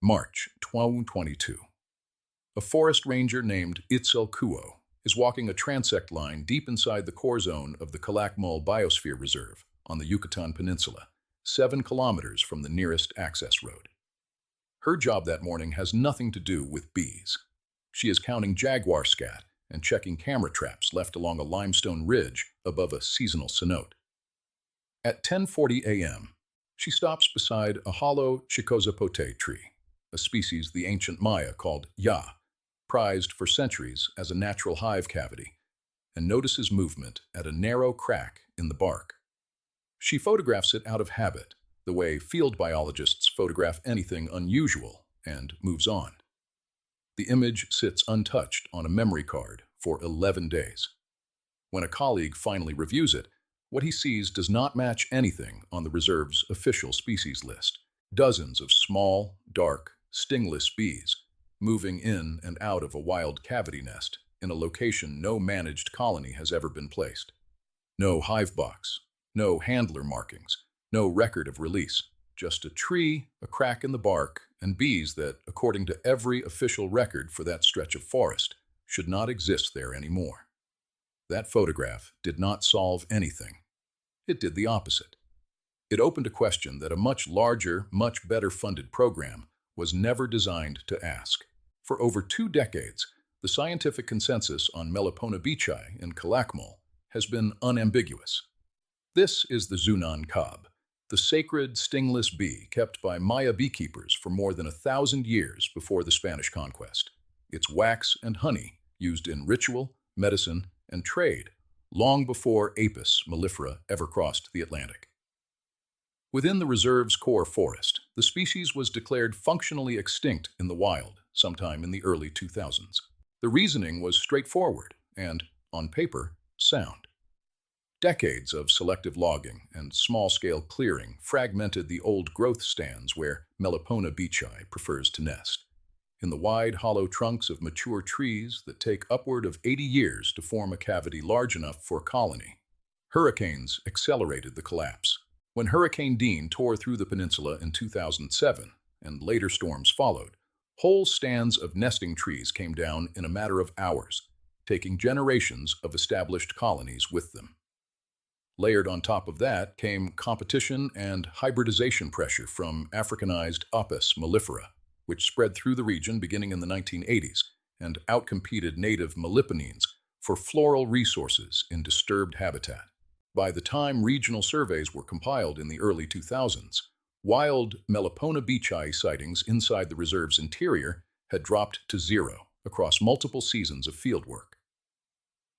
March 2022. A forest ranger named Itzel Kuo is walking a transect line deep inside the core zone of the Calakmul Biosphere Reserve on the Yucatan Peninsula, 7 kilometers from the nearest access road. Her job that morning has nothing to do with bees. She is counting jaguar scat and checking camera traps left along a limestone ridge above a seasonal cenote. At 10:40 a.m., she stops beside a hollow chicozapote tree, a species the ancient Maya called ya, prized for centuries as a natural hive cavity, and notices movement at a narrow crack in the bark. She photographs it out of habit, the way field biologists photograph anything unusual, and moves on. The image sits untouched on a memory card for 11 days. When a colleague finally reviews it, what he sees does not match anything on the reserve's official species list. Dozens of small, dark, stingless bees moving in and out of a wild cavity nest in a location no managed colony has ever been placed. No hive box, no handler markings, no record of release, just a tree, a crack in the bark, and bees that, according to every official record for that stretch of forest, should not exist there anymore. That photograph did not solve anything. It did the opposite. It opened a question that a much larger, much better funded program was never designed to ask. For over 2 decades, the scientific consensus on Melipona beechi in Calakmul has been unambiguous. This is the Zunan cob, the sacred stingless bee kept by Maya beekeepers for more than 1,000 years before the Spanish conquest. Its wax and honey used in ritual, medicine, and trade long before Apis mellifera ever crossed the Atlantic. Within the reserve's core forest, the species was declared functionally extinct in the wild sometime in the early 2000s. The reasoning was straightforward and, on paper, sound. Decades of selective logging and small-scale clearing fragmented the old growth stands where Melipona beechi prefers to nest, in the wide, hollow trunks of mature trees that take upward of 80 years to form a cavity large enough for a colony. Hurricanes accelerated the collapse. When Hurricane Dean tore through the peninsula in 2007, and later storms followed, whole stands of nesting trees came down in a matter of hours, taking generations of established colonies with them. Layered on top of that came competition and hybridization pressure from Africanized Apis mellifera, which spread through the region beginning in the 1980s and outcompeted native meliponines for floral resources in disturbed habitat. By the time regional surveys were compiled in the early 2000s, wild Melipona beechi sightings inside the reserve's interior had dropped to 0 across multiple seasons of fieldwork.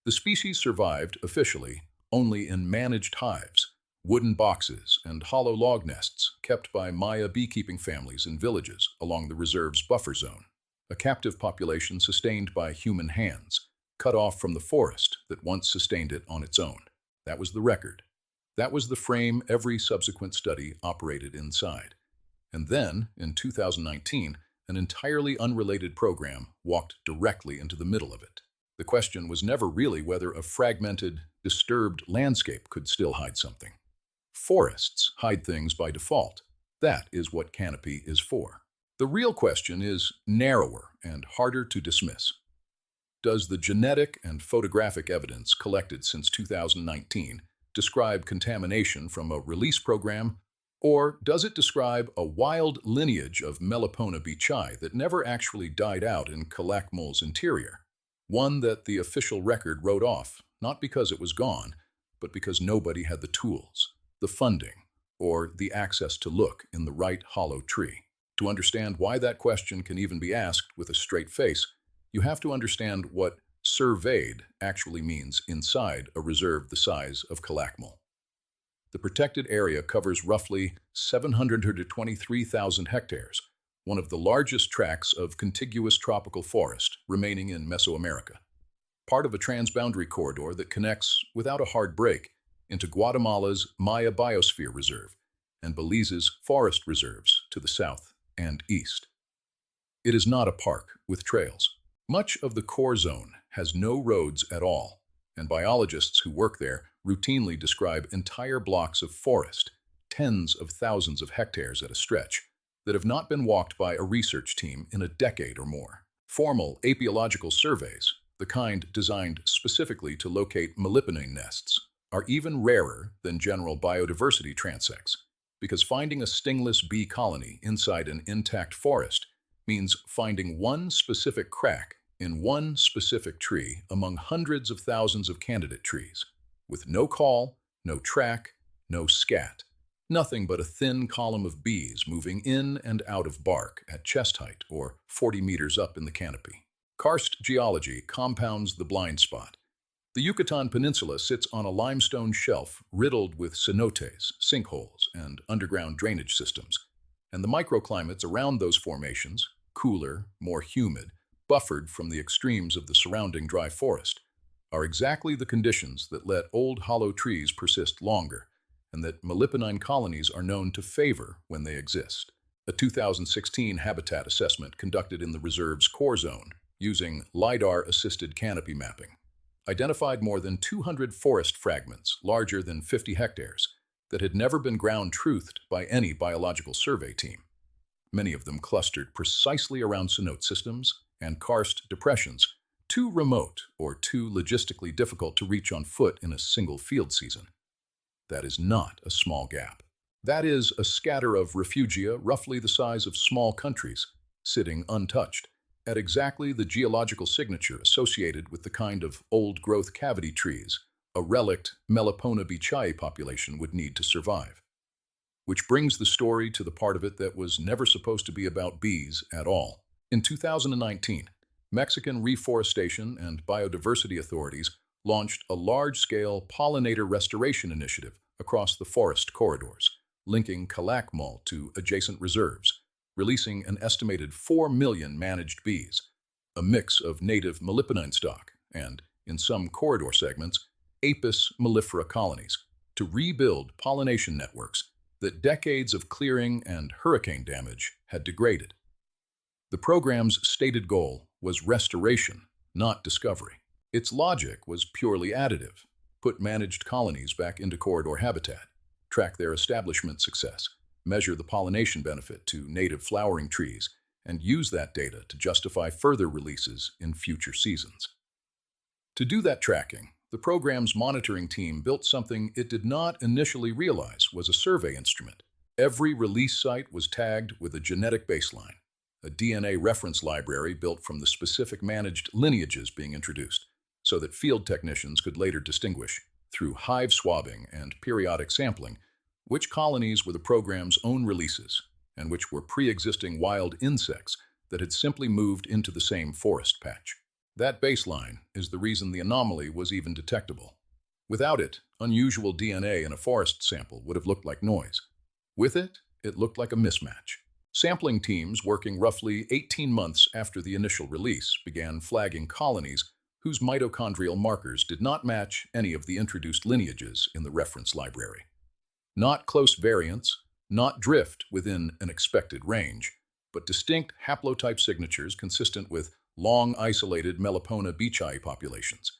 The species survived, officially, only in managed hives, wooden boxes, and hollow log nests kept by Maya beekeeping families in villages along the reserve's buffer zone, a captive population sustained by human hands, cut off from the forest that once sustained it on its own. That was the record. That was the frame every subsequent study operated inside. And then, in 2019, an entirely unrelated program walked directly into the middle of it. The question was never really whether a fragmented, disturbed landscape could still hide something. Forests hide things by default. That is what canopy is for. The real question is narrower and harder to dismiss. Does the genetic and photographic evidence collected since 2019 describe contamination from a release program, or does it describe a wild lineage of Melipona beechi that never actually died out in Calakmul's interior? One that the official record wrote off, not because it was gone, but because nobody had the tools, the funding, or the access to look in the right hollow tree. To understand why that question can even be asked with a straight face, you have to understand what surveyed actually means inside a reserve the size of Calakmul. The protected area covers roughly 723,000 hectares, one of the largest tracts of contiguous tropical forest remaining in Mesoamerica. Part of a transboundary corridor that connects, without a hard break, into Guatemala's Maya Biosphere Reserve and Belize's forest reserves to the south and east. It is not a park with trails. Much of the core zone has no roads at all, and biologists who work there routinely describe entire blocks of forest, tens of thousands of hectares at a stretch, that have not been walked by a research team in a decade or more. Formal apiological surveys, the kind designed specifically to locate molybdenum nests, are even rarer than general biodiversity transects, because finding a stingless bee colony inside an intact forest means finding one specific crack in one specific tree among hundreds of thousands of candidate trees, with no call, no track, no scat. Nothing but a thin column of bees moving in and out of bark at chest height or 40 meters up in the canopy. Karst geology compounds the blind spot. The Yucatan Peninsula sits on a limestone shelf riddled with cenotes, sinkholes, and underground drainage systems, and the microclimates around those formations, cooler, more humid, buffered from the extremes of the surrounding dry forest, are exactly the conditions that let old hollow trees persist longer, and that molybdenum colonies are known to favor when they exist. A 2016 habitat assessment conducted in the reserve's core zone, using LiDAR-assisted canopy mapping, identified more than 200 forest fragments larger than 50 hectares that had never been ground-truthed by any biological survey team. Many of them clustered precisely around cenote systems and karst depressions, too remote or too logistically difficult to reach on foot in a single field season. That is not a small gap. That is a scatter of refugia roughly the size of small countries, sitting untouched, at exactly the geological signature associated with the kind of old-growth cavity trees a relict Melipona beechai population would need to survive. Which brings the story to the part of it that was never supposed to be about bees at all. In 2019, Mexican reforestation and biodiversity authorities launched a large-scale pollinator restoration initiative across the forest corridors, linking Calakmul to adjacent reserves, releasing an estimated 4 million managed bees, a mix of native molybdenum stock and, in some corridor segments, Apis mellifera colonies, to rebuild pollination networks that decades of clearing and hurricane damage had degraded. The program's stated goal was restoration, not discovery. Its logic was purely additive: put managed colonies back into corridor habitat, track their establishment success, measure the pollination benefit to native flowering trees, and use that data to justify further releases in future seasons. To do that tracking, the program's monitoring team built something it did not initially realize was a survey instrument. Every release site was tagged with a genetic baseline, a DNA reference library built from the specific managed lineages being introduced, so that field technicians could later distinguish, through hive swabbing and periodic sampling, which colonies were the program's own releases and which were pre-existing wild insects that had simply moved into the same forest patch. That baseline is the reason the anomaly was even detectable. Without it, unusual DNA in a forest sample would have looked like noise. With it, it looked like a mismatch. Sampling teams working roughly 18 months after the initial release began flagging colonies whose mitochondrial markers did not match any of the introduced lineages in the reference library. Not close variants, not drift within an expected range, but distinct haplotype signatures consistent with long isolated Melipona beechai populations,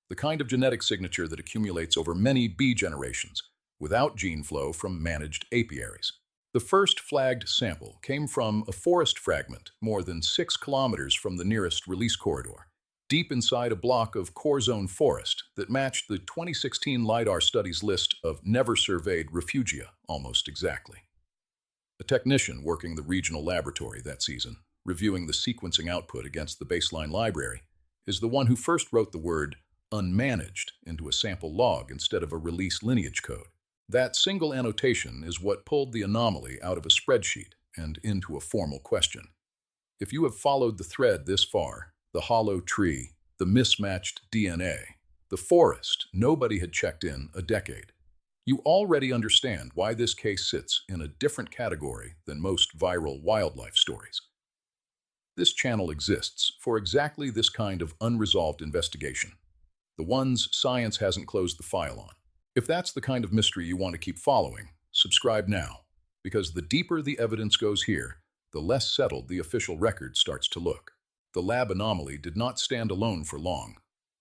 the kind of genetic signature that accumulates over many bee generations, without gene flow from managed apiaries. The first flagged sample came from a forest fragment more than 6 kilometers from the nearest release corridor, deep inside a block of core zone forest that matched the 2016 LiDAR study's list of never-surveyed refugia almost exactly. A technician working the regional laboratory that season, reviewing the sequencing output against the baseline library, is the one who first wrote the word unmanaged into a sample log instead of a release lineage code. That single annotation is what pulled the anomaly out of a spreadsheet and into a formal question. If you have followed the thread this far, the hollow tree, the mismatched DNA, the forest nobody had checked in a decade, you already understand why this case sits in a different category than most viral wildlife stories. This channel exists for exactly this kind of unresolved investigation, the ones science hasn't closed the file on. If that's the kind of mystery you want to keep following, subscribe now, because the deeper the evidence goes here, the less settled the official record starts to look. The lab anomaly did not stand alone for long.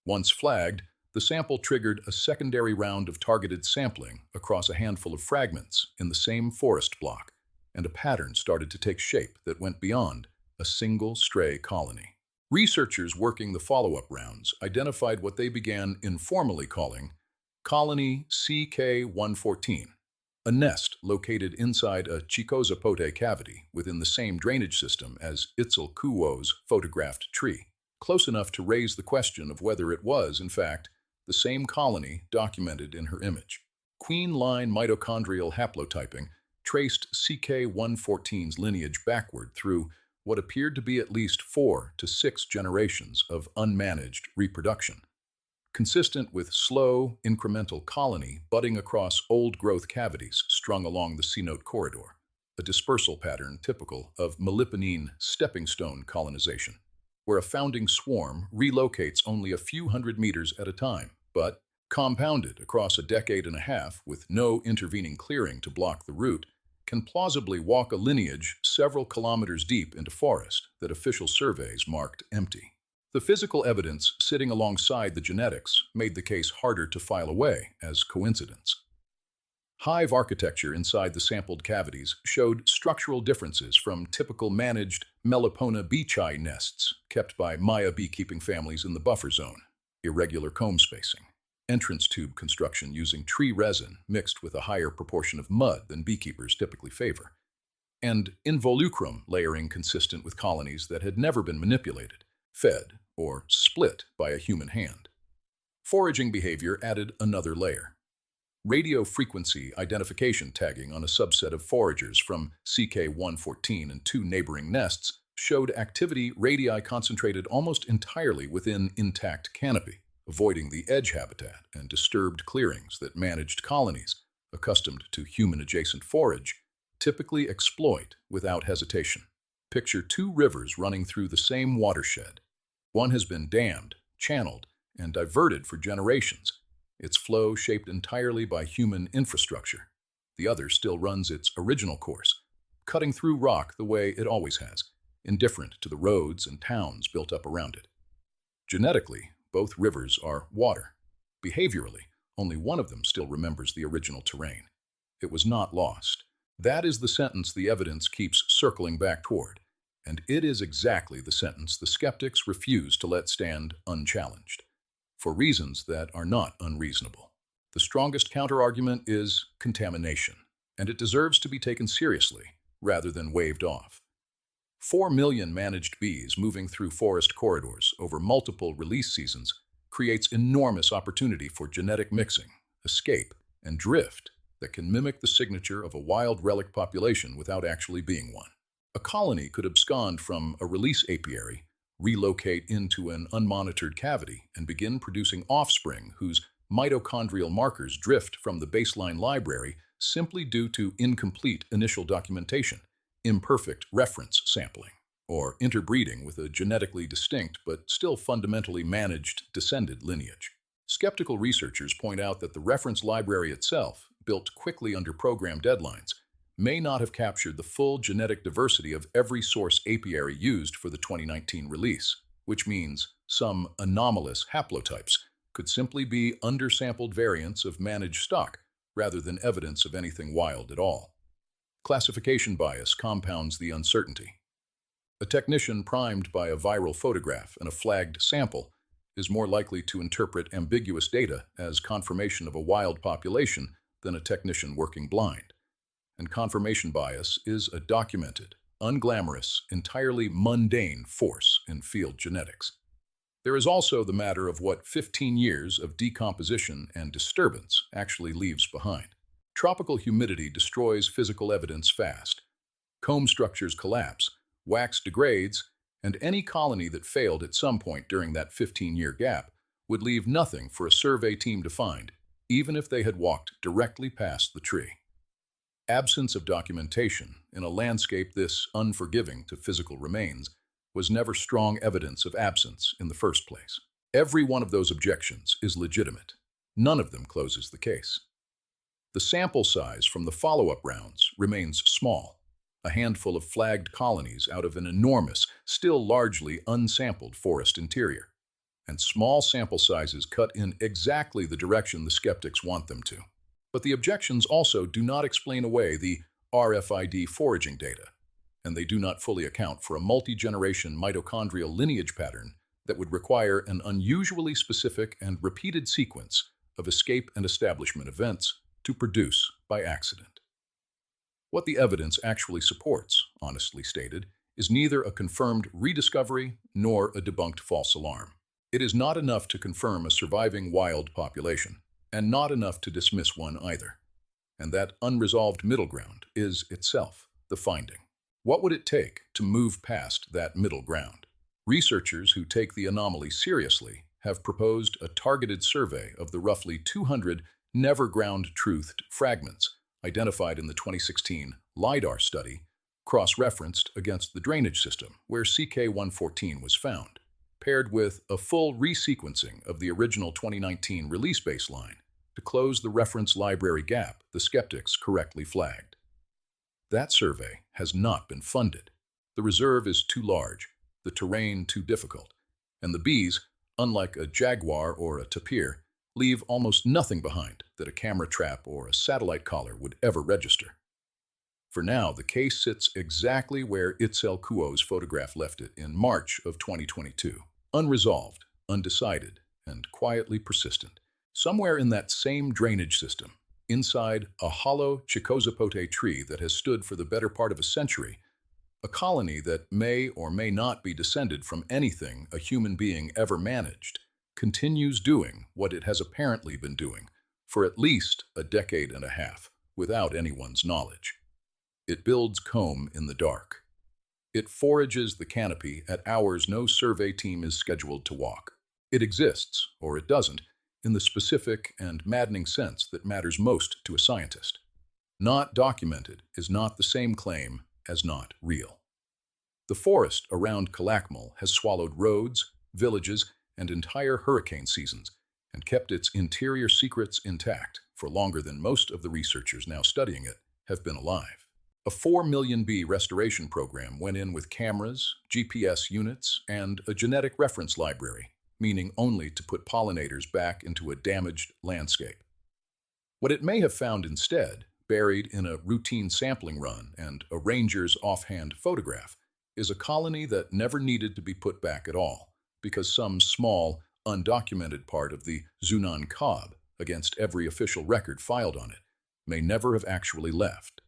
Once flagged, the sample triggered a secondary round of targeted sampling across a handful of fragments in the same forest block, and a pattern started to take shape that went beyond a single stray colony. Researchers working the follow-up rounds identified what they began informally calling Colony CK-114, a nest located inside a Chicozapote cavity within the same drainage system as Itzalkuo's photographed tree, close enough to raise the question of whether it was, in fact, the same colony documented in her image. Queen line mitochondrial haplotyping traced CK-114's lineage backward through what appeared to be at least 4 to 6 generations of unmanaged reproduction, consistent with slow, incremental colony budding across old-growth cavities strung along the cenote corridor, a dispersal pattern typical of Meliponene stepping stone colonization, where a founding swarm relocates only a few hundred meters at a time, but, compounded across a decade and a half with no intervening clearing to block the route, can plausibly walk a lineage several kilometers deep into forest that official surveys marked empty. The physical evidence sitting alongside the genetics made the case harder to file away as coincidence. Hive architecture inside the sampled cavities showed structural differences from typical managed Melipona beechi nests kept by Maya beekeeping families in the buffer zone, irregular comb spacing, entrance tube construction using tree resin mixed with a higher proportion of mud than beekeepers typically favor, and involucrum layering consistent with colonies that had never been manipulated, fed, or split by a human hand. Foraging behavior added another layer. Radio frequency identification tagging on a subset of foragers from CK-114 and 2 neighboring nests showed activity radii concentrated almost entirely within intact canopy, avoiding the edge habitat and disturbed clearings that managed colonies, accustomed to human-adjacent forage, typically exploit without hesitation. Picture 2 rivers running through the same watershed. One has been dammed, channeled, and diverted for generations, its flow shaped entirely by human infrastructure. The other still runs its original course, cutting through rock the way it always has, indifferent to the roads and towns built up around it. Genetically, both rivers are water. Behaviorally, only one of them still remembers the original terrain. It was not lost. That is the sentence the evidence keeps circling back toward, and it is exactly the sentence the skeptics refuse to let stand unchallenged, for reasons that are not unreasonable. The strongest counterargument is contamination, and it deserves to be taken seriously rather than waved off. 4 million managed bees moving through forest corridors over multiple release seasons creates enormous opportunity for genetic mixing, escape, and drift that can mimic the signature of a wild relic population without actually being one. A colony could abscond from a release apiary, relocate into an unmonitored cavity, and begin producing offspring whose mitochondrial markers drift from the baseline library simply due to incomplete initial documentation, imperfect reference sampling, or interbreeding with a genetically distinct but still fundamentally managed descended lineage. Skeptical researchers point out that the reference library itself, built quickly under program deadlines, may not have captured the full genetic diversity of every source apiary used for the 2019 release, which means some anomalous haplotypes could simply be undersampled variants of managed stock rather than evidence of anything wild at all. Classification bias compounds the uncertainty. A technician primed by a viral photograph and a flagged sample is more likely to interpret ambiguous data as confirmation of a wild population than a technician working blind. And confirmation bias is a documented, unglamorous, entirely mundane force in field genetics. There is also the matter of what 15 years of decomposition and disturbance actually leaves behind. Tropical humidity destroys physical evidence fast. Comb structures collapse, wax degrades, and any colony that failed at some point during that 15-year gap would leave nothing for a survey team to find, even if they had walked directly past the tree. Absence of documentation in a landscape this unforgiving to physical remains was never strong evidence of absence in the first place. Every one of those objections is legitimate. None of them closes the case. The sample size from the follow-up rounds remains small, a handful of flagged colonies out of an enormous, still largely unsampled forest interior. And small sample sizes cut in exactly the direction the skeptics want them to. But the objections also do not explain away the RFID foraging data, and they do not fully account for a multi-generation mitochondrial lineage pattern that would require an unusually specific and repeated sequence of escape and establishment events to produce by accident. What the evidence actually supports, honestly stated, is neither a confirmed rediscovery nor a debunked false alarm. It is not enough to confirm a surviving wild population, and not enough to dismiss one either. And that unresolved middle ground is itself the finding. What would it take to move past that middle ground? Researchers who take the anomaly seriously have proposed a targeted survey of the roughly 200 never-ground-truthed fragments identified in the 2016 LIDAR study, cross-referenced against the drainage system where CK114 was found, paired with a full resequencing of the original 2019 release baseline to close the reference library gap the skeptics correctly flagged. That survey has not been funded. The reserve is too large, the terrain too difficult, and the bees, unlike a jaguar or a tapir, leave almost nothing behind that a camera trap or a satellite collar would ever register. For now, the case sits exactly where Itzel Kuo's photograph left it in March of 2022, unresolved, undecided, and quietly persistent. Somewhere in that same drainage system, inside a hollow chicozapote tree that has stood for the better part of a century, a colony that may or may not be descended from anything a human being ever managed, continues doing what it has apparently been doing for at least a decade and a half, without anyone's knowledge. It builds comb in the dark. It forages the canopy at hours no survey team is scheduled to walk. It exists, or it doesn't, in the specific and maddening sense that matters most to a scientist. Not documented is not the same claim as not real. The forest around Calakmul has swallowed roads, villages, and entire hurricane seasons, and kept its interior secrets intact for longer than most of the researchers now studying it have been alive. A 4 million bee restoration program went in with cameras, GPS units, and a genetic reference library, meaning only to put pollinators back into a damaged landscape. What it may have found instead, buried in a routine sampling run and a ranger's offhand photograph, is a colony that never needed to be put back at all, because some small, undocumented part of the Zunan Cob, against every official record filed on it, may never have actually left.